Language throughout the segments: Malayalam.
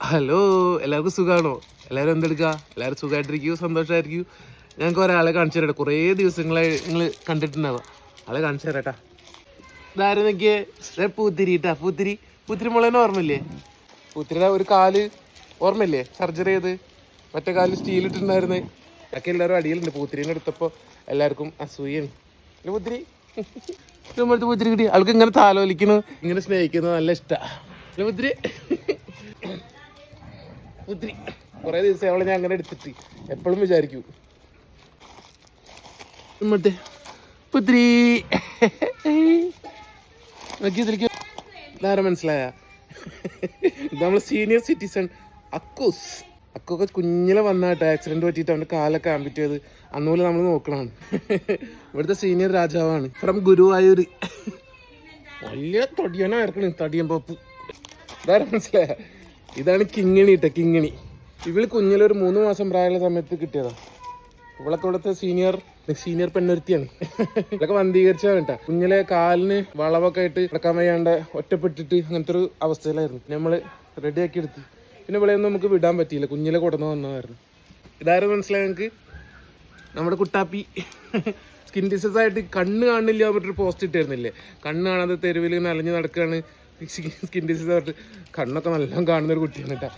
ഹലോ, എല്ലാവർക്കും സുഖമാണോ? എല്ലാവരും എന്തെടുക്കുക? എല്ലാവരും സുഖമായിട്ടിരിക്കൂ, സന്തോഷമായിരിക്കൂ. ഞങ്ങൾക്ക് ഒരാളെ കാണിച്ചു തരട്ടെ. കുറേ ദിവസങ്ങളായി നിങ്ങൾ കണ്ടിട്ടുണ്ടാവുക. ആളെ കാണിച്ചു തരട്ടാ. ഇതാരും നോക്കിയേ, പൂത്തിരിട്ടാ. പൂത്തിരി മുളേനെ ഓർമ്മയില്ലേ? പൂത്തിരിയുടെ ഒരു കാല് ഓർമ്മയില്ലേ? സർജറി ചെയ്ത് മറ്റേ കാലിൽ സ്റ്റീൽ ഇട്ടിട്ടുണ്ടായിരുന്നേ. ഒക്കെ എല്ലാവരും അടിയിലുണ്ട്. പൂത്തിരിനെ എടുത്തപ്പോൾ എല്ലാവർക്കും അസൂയാണ്. പൂത്തിരി നമ്മളടുത്ത് പൂത്തിരി കിട്ടി. ആൾക്ക് ഇങ്ങനെ താലോലിക്കുന്നു, ഇങ്ങനെ സ്നേഹിക്കുന്നത് നല്ല ഇഷ്ടമാണ്. പൂത്തിരി പുത്തിരി കുറേ ദിവസം അവളെ ഞാൻ അങ്ങനെ എടുത്തിട്ട് എപ്പോഴും വിചാരിക്കൂ. മറ്റേ പുത്തിരി ധാരം മനസ്സിലായ? ഇത് നമ്മൾ സീനിയർ സിറ്റിസൺ അക്കൊക്കെ കുഞ്ഞിലെ വന്നായിട്ട് ആക്സിഡന്റ് പറ്റിയിട്ട് അവൻ്റെ കാലൊക്കെ ആംപിറ്റ് ചെയ്ത് അന്നുപോലെ നമ്മൾ നോക്കണതാണ്. ഇവിടുത്തെ സീനിയർ രാജാവാണ് ഫ്രം ഗുരുവായൂർ. വലിയ തടിയനായിരിക്കണം, തടിയൻ പോപ്പ്. ധാരം മനസ്സിലായ? ഇതാണ് കിങ്ങിണി കിങ്ങിണി. ഇവള് കുഞ്ഞിലൊരു 3 മാസം പ്രായമുള്ള സമയത്ത് കിട്ടിയതാ. ഇവളൊക്കെ ഇവിടുത്തെ സീനിയർ പെണ്ണൊരുത്തിയാണ്. ഇതൊക്കെ വന്ധീകരിച്ചാ കേട്ടാ. കുഞ്ഞിലെ കാലിന് വളവൊക്കെ ആയിട്ട് നടക്കാൻ വയ്യാണ്ട് ഒറ്റപ്പെട്ടിട്ട് അങ്ങനത്തെ ഒരു അവസ്ഥയിലായിരുന്നു. നമ്മള് റെഡിയാക്കി എടുത്ത്. പിന്നെ ഇവളെയൊന്നും നമുക്ക് വിടാൻ പറ്റിയില്ല, കുഞ്ഞിലെ കൊടുന്നു വന്നതായിരുന്നു. ഇതാരും മനസ്സിലായി ഞങ്ങൾക്ക്? നമ്മുടെ കുട്ടാപ്പി സ്കിൻ ഡിസീസ് ആയിട്ട് കണ്ണ് കാണില്ല പറഞ്ഞിട്ടൊരു പോസ്റ്റ് ഇട്ടായിരുന്നില്ലേ? കണ്ണ് കാണാതെ തെരുവിൽ നനഞ്ഞ് നടക്കുകയാണ്, സ്കിൻ ഡിസീസ് ആയിട്ട്. കണ്ണൊക്കെ നല്ല കാണുന്നൊരു കുട്ടിയാണ് കേട്ടോ.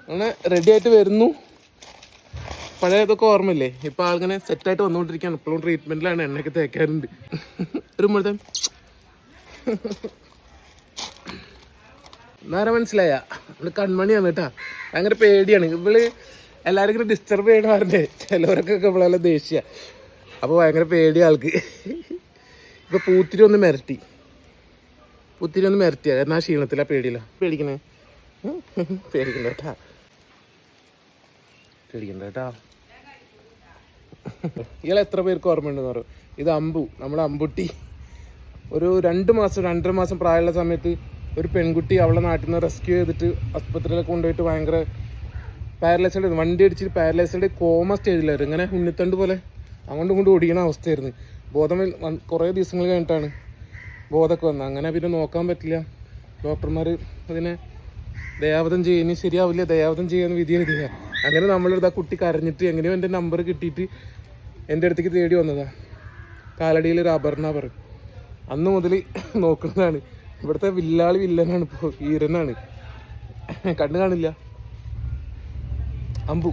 അങ്ങനെ റെഡി ആയിട്ട് വരുന്നു. പഴയ ഇതൊക്കെ ഓർമ്മയില്ലേ? ഇപ്പം ആളിങ്ങനെ സെറ്റായിട്ട് വന്നുകൊണ്ടിരിക്കുകയാണ്. ഇപ്പോഴും ട്രീറ്റ്മെൻറ്റിലാണ്, എണ്ണയൊക്കെ തേക്കാറുണ്ട്. ഒരു മുഴുവൻ നേരെ മനസ്സിലായ? നമ്മള് കൺമണിയാണ് കേട്ടാ. ഭയങ്കര പേടിയാണ് ഇവള്. എല്ലാവരും ഇങ്ങനെ ഡിസ്റ്റർബ് ചെയ്യണമായിരുന്നേ. ചിലവരൊക്കെ ഇവളെല്ലാം ദേഷ്യ. അപ്പോൾ ഭയങ്കര പേടി ആൾക്ക്. ഇപ്പം പൂത്തിരി ഒന്ന് മിരട്ടിയ. എന്നാൽ ക്ഷീണത്തില, പേടിയില്ല. പേടിക്കണ്ട കേട്ടാ. ഇയാൾ എത്ര പേർക്ക് ഓർമ്മയുണ്ടെന്ന് പറയും. ഇത് അമ്പു, നമ്മുടെ അമ്പുട്ടി. ഒരു 2-2.5 മാസം പ്രായമുള്ള സമയത്ത് ഒരു പെൺകുട്ടി അവളെ നാട്ടിൽ നിന്ന് റെസ്ക്യൂ ചെയ്തിട്ട് ആസ്പത്രിയിലൊക്കെ കൊണ്ടുപോയിട്ട് ഭയങ്കര പാരലൈസ്ഡ്, വണ്ടി അടിച്ചിട്ട് പാരലൈസ്ഡ് കോമ സ്റ്റേജിലായിരുന്നു. ഇങ്ങനെ ഉണ്ണിത്തണ്ട് പോലെ അങ്ങോട്ടും ഇങ്ങോട്ടും ഓടിക്കണ അവസ്ഥയായിരുന്നു. ബോധം കുറേ ദിവസങ്ങൾ കഴിഞ്ഞിട്ടാണ് ബോധമൊക്കെ വന്നത്. അങ്ങനെ പിന്നെ നോക്കാൻ പറ്റില്ല. ഡോക്ടർമാർ അതിനെ ദയാവധം ചെയ്യുന്ന ശരിയാവില്ല, ദയാവധം ചെയ്യാന്ന് വിധി എഴുതിയ. അങ്ങനെ നമ്മളെടുത്ത് ആ കുട്ടി കരഞ്ഞിട്ട് എങ്ങനെയോ എൻ്റെ നമ്പർ കിട്ടിയിട്ട് എൻ്റെ അടുത്തേക്ക് തേടി വന്നതാണ്. കാലടിയിൽ ഒരു അപർണ പറയും. അന്ന് മുതൽ നോക്കുന്നതാണ്. ഇവിടുത്തെ വില്ലനാണ് ഇപ്പോൾ, ഈരനാണ്. കണ്ണു കാണില്ല അമ്പു.